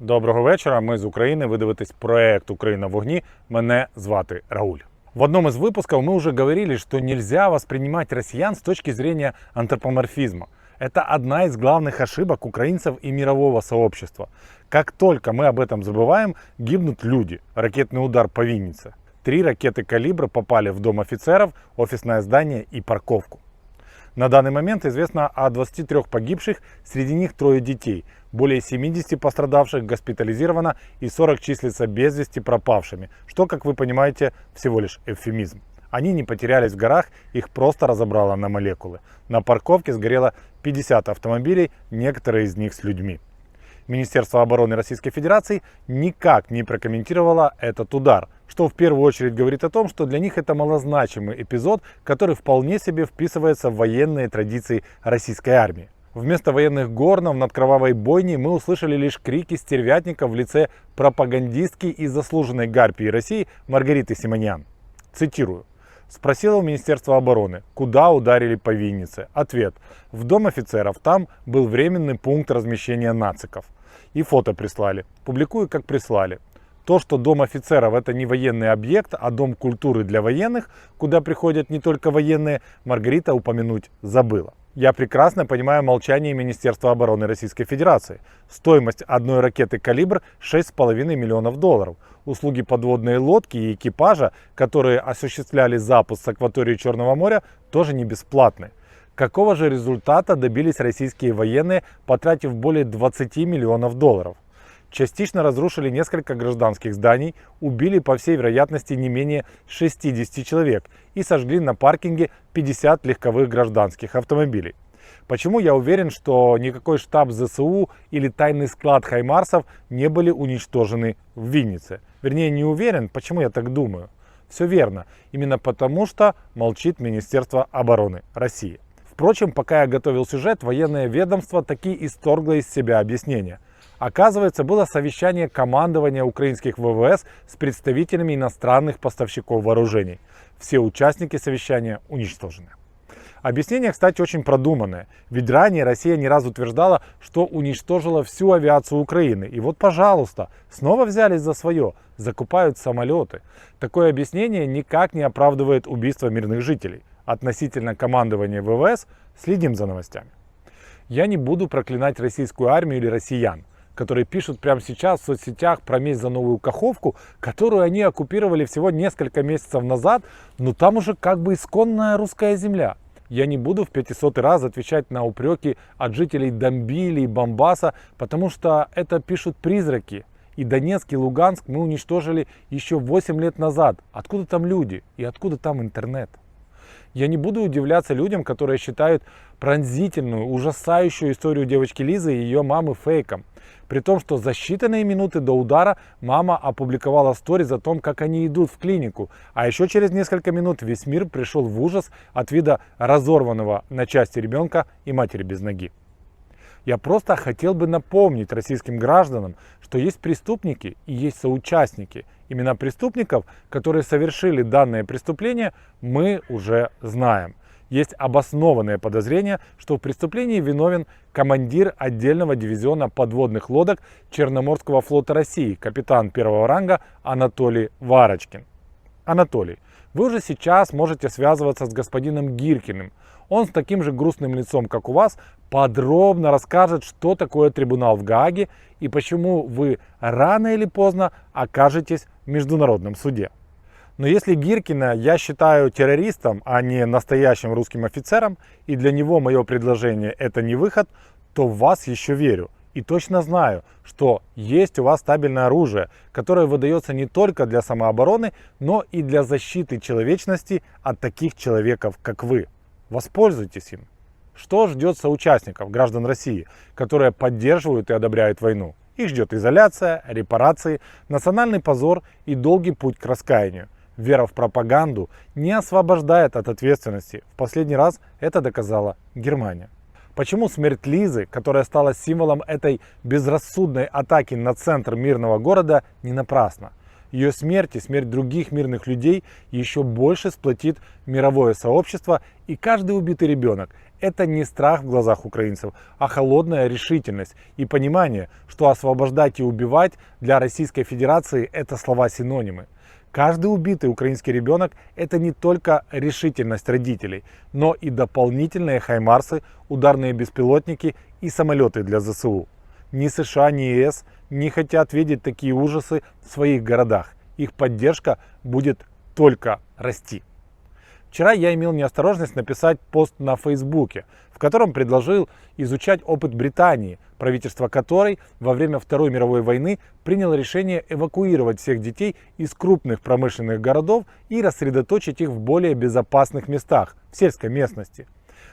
Доброго вечора, ми з України, ви дивитесь проект «Україна в вогні», мене звати Рауль. В одном из выпусков мы уже говорили, что нельзя воспринимать россиян с точки зрения антропоморфизма. Это одна из главных ошибок украинцев и мирового сообщества. Как только мы об этом забываем, гибнут люди. Ракетный удар по Виннице. 3 ракеты «Калибр» попали в дом офицеров, офисное здание и парковку. На данный момент известно о 23 погибших, среди них 3 детей. Более 70 пострадавших госпитализировано и 40 числятся без вести пропавшими, что, как вы понимаете, всего лишь эвфемизм. Они не потерялись в горах, их просто разобрало на молекулы. На парковке сгорело 50 автомобилей, некоторые из них с людьми. Министерство обороны Российской Федерации никак не прокомментировало этот удар, что в первую очередь говорит о том, что для них это малозначимый эпизод, который вполне себе вписывается в военные традиции российской армии. Вместо военных горнов над кровавой бойней мы услышали лишь крики стервятников в лице пропагандистки и заслуженной гарпии России Маргариты Симоньян. Цитирую. Спросила у Министерства обороны, куда ударили по Виннице. Ответ. В дом офицеров, там был временный пункт размещения нациков. И фото прислали. Публикую, как прислали. То, что дом офицеров это не военный объект, а дом культуры для военных, куда приходят не только военные, Маргарита упомянуть забыла. Я прекрасно понимаю молчание Министерства обороны Российской Федерации. Стоимость одной ракеты «Калибр» 6,5 миллионов долларов. Услуги подводной лодки и экипажа, которые осуществляли запуск с акватории Черного моря, тоже не бесплатны. Какого же результата добились российские военные, потратив более 20 миллионов долларов? Частично разрушили несколько гражданских зданий, убили по всей вероятности не менее 60 человек и сожгли на паркинге 50 легковых гражданских автомобилей. Почему я уверен, что никакой штаб ЗСУ или тайный склад хаймарсов не были уничтожены в Виннице? Вернее, не уверен, почему я так думаю. Все верно, именно потому что молчит Министерство обороны России. Впрочем, пока я готовил сюжет, военное ведомство таки исторгло из себя объяснение. Оказывается, было совещание командования украинских ВВС с представителями иностранных поставщиков вооружений. Все участники совещания уничтожены. Объяснение, кстати, очень продуманное. Ведь ранее Россия не раз утверждала, что уничтожила всю авиацию Украины. И вот, пожалуйста, снова взялись за свое, закупают самолеты. Такое объяснение никак не оправдывает убийство мирных жителей. Относительно командования ВВС следим за новостями. Я не буду проклинать российскую армию или россиян, которые пишут прямо сейчас в соцсетях про месть за Новую Каховку, которую они оккупировали всего несколько месяцев назад, но там уже как бы исконная русская земля. Я не буду в 500 раз отвечать на упреки от жителей Домбили и Бомбаса, потому что это пишут призраки. И Донецк, и Луганск мы уничтожили еще 8 лет назад. Откуда там люди и откуда там интернет? Я не буду удивляться людям, которые считают пронзительную, ужасающую историю девочки Лизы и ее мамы фейком. При том, что за считанные минуты до удара мама опубликовала сторис о том, как они идут в клинику. А еще через несколько минут весь мир пришел в ужас от вида разорванного на части ребенка и матери без ноги. Я просто хотел бы напомнить российским гражданам, что есть преступники и есть соучастники. Имена преступников, которые совершили данное преступление, мы уже знаем. Есть обоснованное подозрение, что в преступлении виновен командир отдельного дивизиона подводных лодок Черноморского флота России, капитан 1-го ранга Анатолий Варочкин. Анатолий, вы уже сейчас можете связываться с господином Гиркиным. Он с таким же грустным лицом, как у вас, подробно расскажет, что такое трибунал в Гааге и почему вы рано или поздно окажетесь в международном суде. Но если Гиркина я считаю террористом, а не настоящим русским офицером, и для него мое предложение это не выход, то в вас еще верю. И точно знаю, что есть у вас стабильное оружие, которое выдается не только для самообороны, но и для защиты человечности от таких человеков, как вы. Воспользуйтесь им. Что ждет соучастников, граждан России, которые поддерживают и одобряют войну? Их ждет изоляция, репарации, национальный позор и долгий путь к раскаянию. Вера в пропаганду не освобождает от ответственности. В последний раз это доказала Германия. Почему смерть Лизы, которая стала символом этой безрассудной атаки на центр мирного города, не напрасна? Ее смерть и смерть других мирных людей еще больше сплотит мировое сообщество, и каждый убитый ребенок Это не страх в глазах украинцев, а холодная решительность и понимание, что освобождать и убивать для Российской Федерации – это слова-синонимы. Каждый убитый украинский ребенок – это не только решительность родителей, но и дополнительные хаймарсы, ударные беспилотники и самолеты для ЗСУ. Ни США, ни ЕС не хотят видеть такие ужасы в своих городах. Их поддержка будет только расти. Вчера я имел неосторожность написать пост на Фейсбуке, в котором предложил изучать опыт Британии, правительство которой во время Второй мировой войны приняло решение эвакуировать всех детей из крупных промышленных городов и рассредоточить их в более безопасных местах, в сельской местности.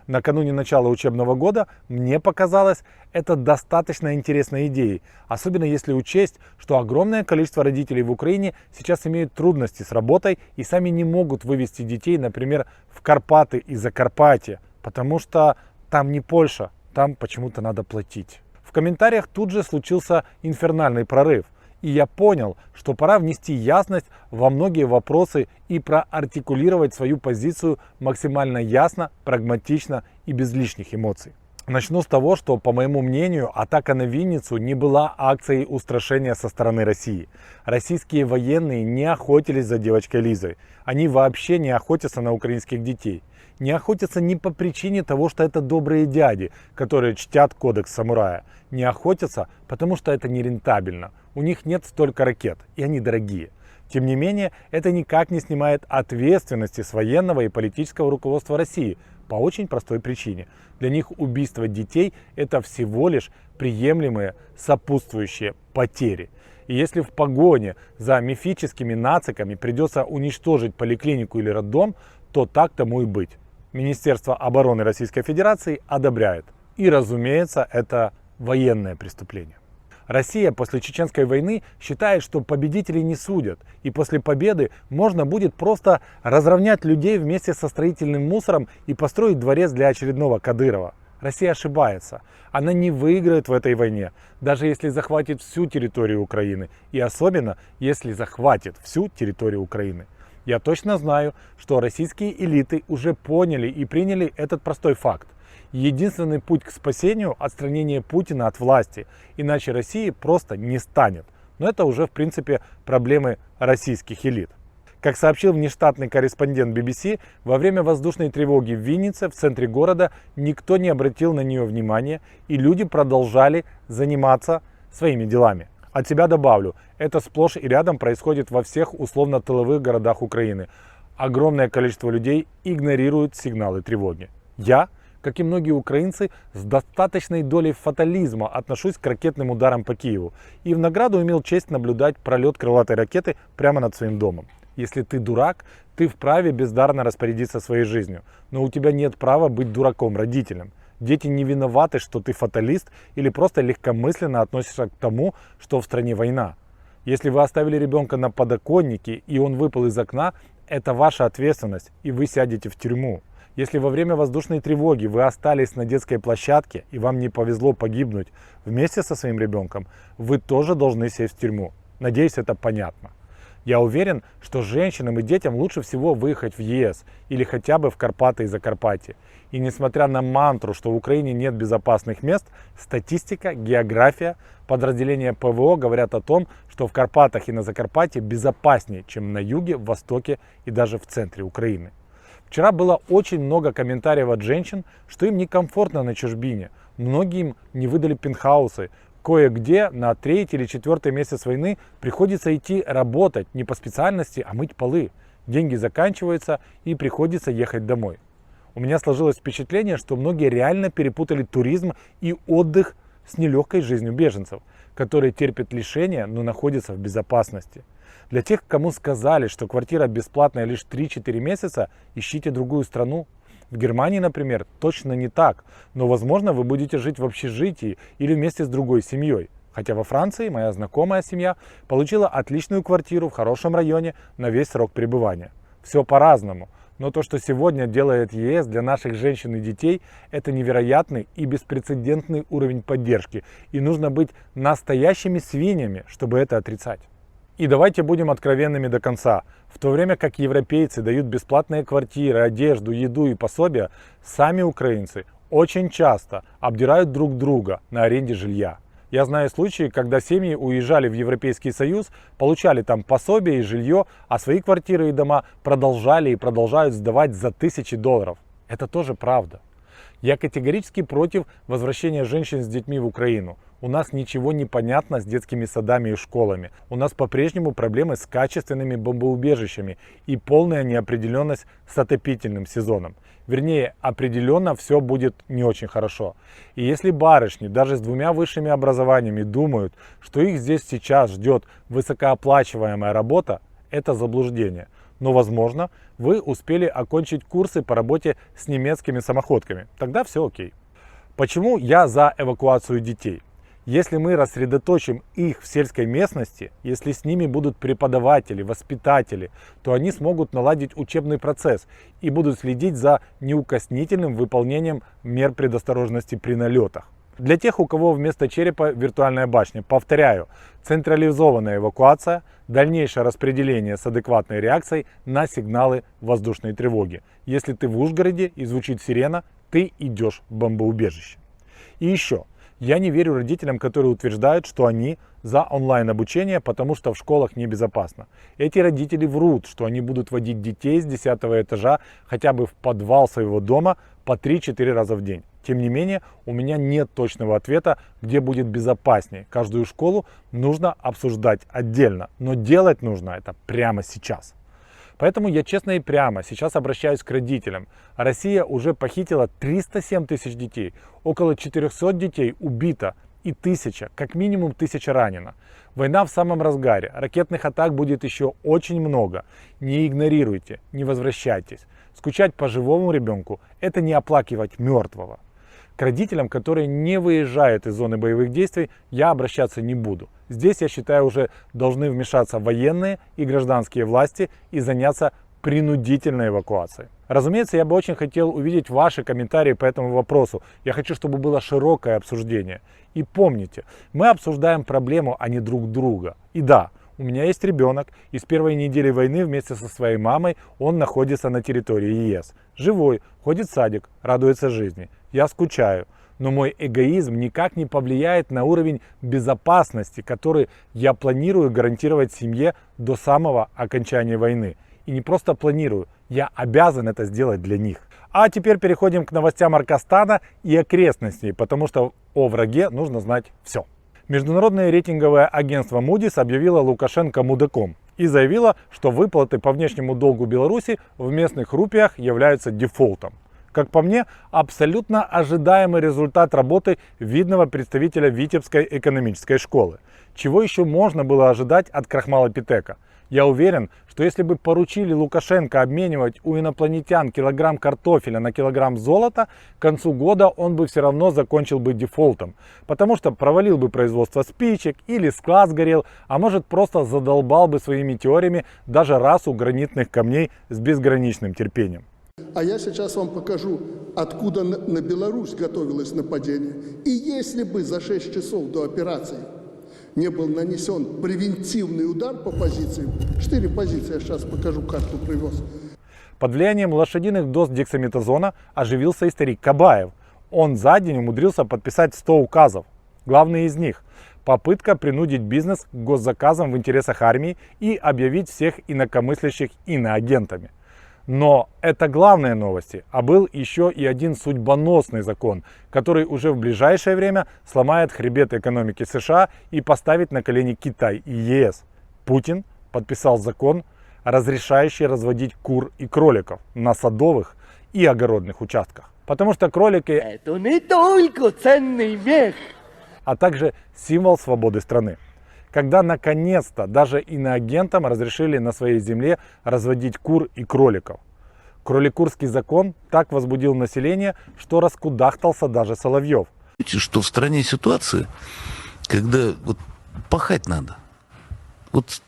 Накануне начала учебного года мне показалось это достаточно интересной идеей, особенно если учесть, что огромное количество родителей в Украине сейчас имеют трудности с работой и сами не могут вывести детей, например, в Карпаты и Закарпатье, потому что там не Польша, там почему-то надо платить. В комментариях тут же случился инфернальный прорыв. И я понял, что пора внести ясность во многие вопросы и проартикулировать свою позицию максимально ясно, прагматично и без лишних эмоций. Начну с того, что, по моему мнению, атака на Винницу не была акцией устрашения со стороны России. Российские военные не охотились за девочкой Лизой. Они вообще не охотятся на украинских детей. Не охотятся не по причине того, что это добрые дяди, которые чтят кодекс самурая. Не охотятся, потому что это нерентабельно. У них нет столько ракет, и они дорогие. Тем не менее, это никак не снимает ответственности с военного и политического руководства России по очень простой причине. Для них убийство детей – это всего лишь приемлемые сопутствующие потери. И если в погоне за мифическими нациками придется уничтожить поликлинику или роддом, то так тому и быть. Министерство обороны Российской Федерации одобряет. И, разумеется, это военное преступление. Россия после Чеченской войны считает, что победителей не судят, и после победы можно будет просто разровнять людей вместе со строительным мусором и построить дворец для очередного Кадырова. Россия ошибается. Она не выиграет в этой войне, даже если захватит всю территорию Украины, и особенно если захватит всю территорию Украины. Я точно знаю, что российские элиты уже поняли и приняли этот простой факт. Единственный путь к спасению – отстранение Путина от власти, иначе России просто не станет. Но это уже в принципе проблемы российских элит. Как сообщил внештатный корреспондент BBC, во время воздушной тревоги в Виннице, в центре города, никто не обратил на нее внимания, и люди продолжали заниматься своими делами. От себя добавлю, это сплошь и рядом происходит во всех условно-тыловых городах Украины. Огромное количество людей игнорируют сигналы тревоги. Я, как и многие украинцы, с достаточной долей фатализма отношусь к ракетным ударам по Киеву. И в награду имел честь наблюдать пролет крылатой ракеты прямо над своим домом. Если ты дурак, ты вправе бездарно распорядиться своей жизнью. Но у тебя нет права быть дураком-родителем. Дети не виноваты, что ты фаталист или просто легкомысленно относишься к тому, что в стране война. Если вы оставили ребенка на подоконнике и он выпал из окна, это ваша ответственность, и вы сядете в тюрьму. Если во время воздушной тревоги вы остались на детской площадке и вам не повезло погибнуть вместе со своим ребенком, вы тоже должны сесть в тюрьму. Надеюсь, это понятно. Я уверен, что женщинам и детям лучше всего выехать в ЕС или хотя бы в Карпаты и Закарпатье. И несмотря на мантру, что в Украине нет безопасных мест, статистика, география, подразделения ПВО говорят о том, что в Карпатах и на Закарпатье безопаснее, чем на юге, востоке и даже в центре Украины. Вчера было очень много комментариев от женщин, что им некомфортно на чужбине. Многим не выдали пентхаусы. Кое-где на 3-й или 4-й месяц войны приходится идти работать не по специальности, а мыть полы. Деньги заканчиваются и приходится ехать домой. У меня сложилось впечатление, что многие реально перепутали туризм и отдых с нелегкой жизнью беженцев, которые терпят лишения, но находятся в безопасности. Для тех, кому сказали, что квартира бесплатная лишь 3-4 месяца, ищите другую страну. В Германии, например, точно не так, но возможно вы будете жить в общежитии или вместе с другой семьей. Хотя во Франции моя знакомая семья получила отличную квартиру в хорошем районе на весь срок пребывания. Все по-разному, но то, что сегодня делает ЕС для наших женщин и детей, это невероятный и беспрецедентный уровень поддержки. И нужно быть настоящими свиньями, чтобы это отрицать. И давайте будем откровенными до конца. В то время как европейцы дают бесплатные квартиры, одежду, еду и пособия, сами украинцы очень часто обдирают друг друга на аренде жилья. Я знаю случаи, когда семьи уезжали в Европейский Союз, получали там пособие и жилье, а свои квартиры и дома продолжали и продолжают сдавать за тысячи долларов. Это тоже правда. Я категорически против возвращения женщин с детьми в Украину. У нас ничего не понятно с детскими садами и школами. У нас по-прежнему проблемы с качественными бомбоубежищами и полная неопределенность с отопительным сезоном. Вернее, определенно все будет не очень хорошо. И если барышни даже с 2 высшими образованиями думают, что их здесь сейчас ждет высокооплачиваемая работа, это заблуждение. Но, возможно, вы успели окончить курсы по работе с немецкими самоходками. Тогда все окей. Почему я за эвакуацию детей? Если мы рассредоточим их в сельской местности, если с ними будут преподаватели, воспитатели, то они смогут наладить учебный процесс и будут следить за неукоснительным выполнением мер предосторожности при налетах. Для тех, у кого вместо черепа виртуальная башня, повторяю, централизованная эвакуация, дальнейшее распределение с адекватной реакцией на сигналы воздушной тревоги. Если ты в Ужгороде и звучит сирена, ты идешь в бомбоубежище. И еще, я не верю родителям, которые утверждают, что они за онлайн-обучение, потому что в школах небезопасно. Эти родители врут, что они будут водить детей с 10-го этажа хотя бы в подвал своего дома по 3-4 раза в день. Тем не менее, у меня нет точного ответа, где будет безопаснее. Каждую школу нужно обсуждать отдельно, но делать нужно это прямо сейчас. Поэтому я честно и прямо сейчас обращаюсь к родителям. Россия уже похитила 307 тысяч детей, около 400 детей убито и 1000, как минимум 1000 ранено. Война в самом разгаре, ракетных атак будет еще очень много. Не игнорируйте, не возвращайтесь. Скучать по живому ребенку – это не оплакивать мертвого. К родителям, которые не выезжают из зоны боевых действий, я обращаться не буду. Здесь, я считаю, уже должны вмешаться военные и гражданские власти и заняться принудительной эвакуацией. Разумеется, я бы очень хотел увидеть ваши комментарии по этому вопросу. Я хочу, чтобы было широкое обсуждение. И помните, мы обсуждаем проблему, а не друг друга. И да, у меня есть ребенок, и с первой недели войны вместе со своей мамой он находится на территории ЕС. Живой, ходит в садик, радуется жизни. Я скучаю, но мой эгоизм никак не повлияет на уровень безопасности, который я планирую гарантировать семье до самого окончания войны. И не просто планирую, я обязан это сделать для них. А теперь переходим к новостям Аркастана и окрестностей, потому что о враге нужно знать все. Международное рейтинговое агентство Moody's объявило Лукашенко мудаком и заявило, что выплаты по внешнему долгу Беларуси в местных рупиях являются дефолтом. Как по мне, абсолютно ожидаемый результат работы видного представителя Витебской экономической школы. Чего еще можно было ожидать от крахмала Питека? Я уверен, что если бы поручили Лукашенко обменивать у инопланетян килограмм картофеля на килограмм золота, к концу года он бы все равно закончил бы дефолтом. Потому что провалил бы производство спичек, или склад сгорел, а может просто задолбал бы своими теориями даже расу гранитных камней с безграничным терпением. А я сейчас вам покажу, откуда на Беларусь готовилось нападение. И если бы за 6 часов до операции не был нанесен превентивный удар по позициям, 4 позиции, я сейчас покажу, карту привез. Под влиянием лошадиных доз дексаметазона оживился и старик Кабаев. Он за день умудрился подписать 100 указов. Главный из них – попытка принудить бизнес к госзаказам в интересах армии и объявить всех инакомыслящих иноагентами. Но это главные новости, а был еще и один судьбоносный закон, который уже в ближайшее время сломает хребет экономики США и поставит на колени Китай и ЕС. Путин подписал закон, разрешающий разводить кур и кроликов на садовых и огородных участках. Потому что кролики – это не только ценный мех, а также символ свободы страны. Когда наконец-то даже иноагентам разрешили на своей земле разводить кур и кроликов. Кроликурский закон так возбудил население, что раскудахтался даже Соловьев. Что в стране ситуация, когда вот пахать надо. Вот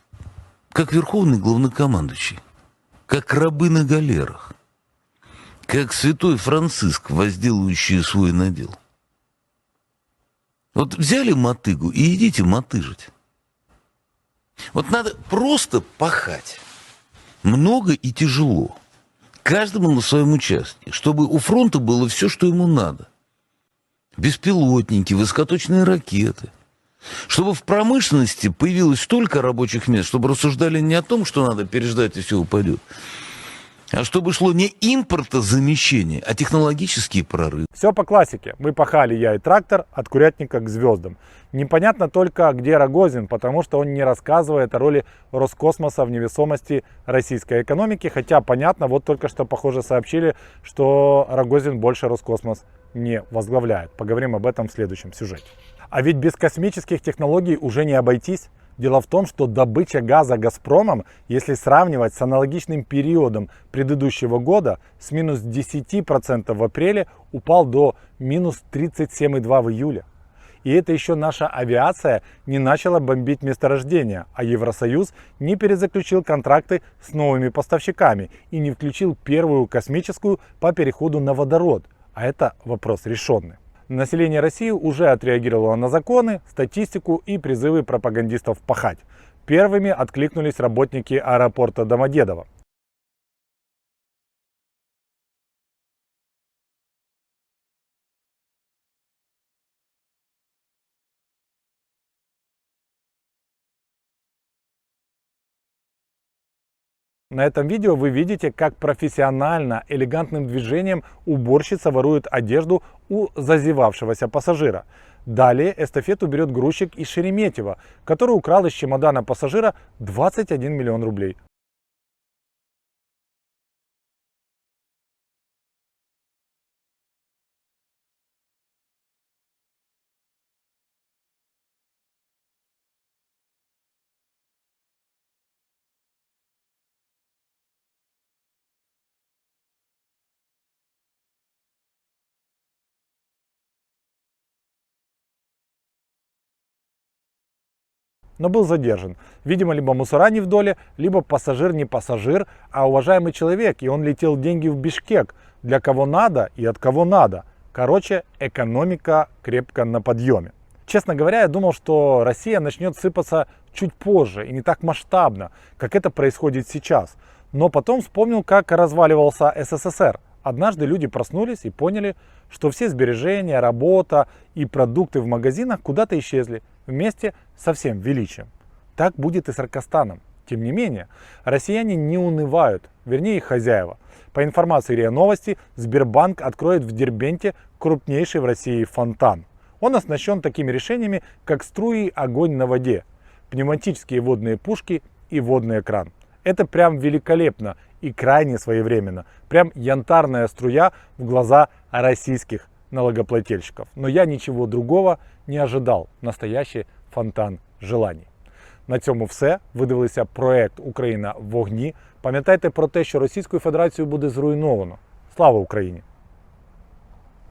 как верховный главнокомандующий, как рабы на галерах, как святой Франциск, возделывающий свой надел. Вот взяли мотыгу и идите мотыжить. Вот надо просто пахать. Много и тяжело. Каждому на своем участке, чтобы у фронта было все, что ему надо. Беспилотники, высокоточные ракеты. Чтобы в промышленности появилось столько рабочих мест, чтобы рассуждали не о том, что надо переждать и все упадет, а чтобы шло не импортозамещение, а технологический прорыв. Все по классике. Мы пахали, я и трактор, от курятника к звездам. Непонятно только, где Рогозин, потому что он не рассказывает о роли Роскосмоса в невесомости российской экономики. Хотя понятно, вот только что, похоже, сообщили, что Рогозин больше Роскосмос не возглавляет. Поговорим об этом в следующем сюжете. А ведь без космических технологий уже не обойтись. Дело в том, что добыча газа «Газпромом», если сравнивать с аналогичным периодом предыдущего года, с минус 10% в апреле упал до минус 37,2% в июле. И это еще наша авиация не начала бомбить месторождения, а Евросоюз не перезаключил контракты с новыми поставщиками и не включил первую космическую по переходу на водород. А это вопрос решенный. Население России уже отреагировало на законы, статистику и призывы пропагандистов пахать. Первыми откликнулись работники аэропорта Домодедово. На этом видео вы видите, как профессионально, элегантным движением уборщица ворует одежду у зазевавшегося пассажира. Далее эстафету берет грузчик из Шереметьево, который украл из чемодана пассажира 21 миллион рублей. Но был задержан. Видимо, либо мусора не в доле, либо пассажир не пассажир, а уважаемый человек, и он летел деньги в Бишкек. Для кого надо и от кого надо. Короче, экономика крепко на подъеме. Честно говоря, я думал, что Россия начнет сыпаться чуть позже и не так масштабно, как это происходит сейчас. Но потом вспомнил, как разваливался СССР. Однажды люди проснулись и поняли, что все сбережения, работа и продукты в магазинах куда-то исчезли вместе со всем величием. Так будет и с Аркастаном. Тем не менее, россияне не унывают, вернее их хозяева. По информации РИА Новости, Сбербанк откроет в Дербенте крупнейший в России фонтан. Он оснащен такими решениями, как струи огонь на воде, пневматические водные пушки и водный экран. Это прям великолепно и крайне своевременно. Прям янтарная струя в глаза российских налогоплательщиков. Но я нічого другого не ожидал. Настоящий фонтан желаний. На цьому все. Ви дивилися проект «Україна в вогні». Пам'ятайте про те, що Російську Федерацію буде зруйновано. Слава Україні!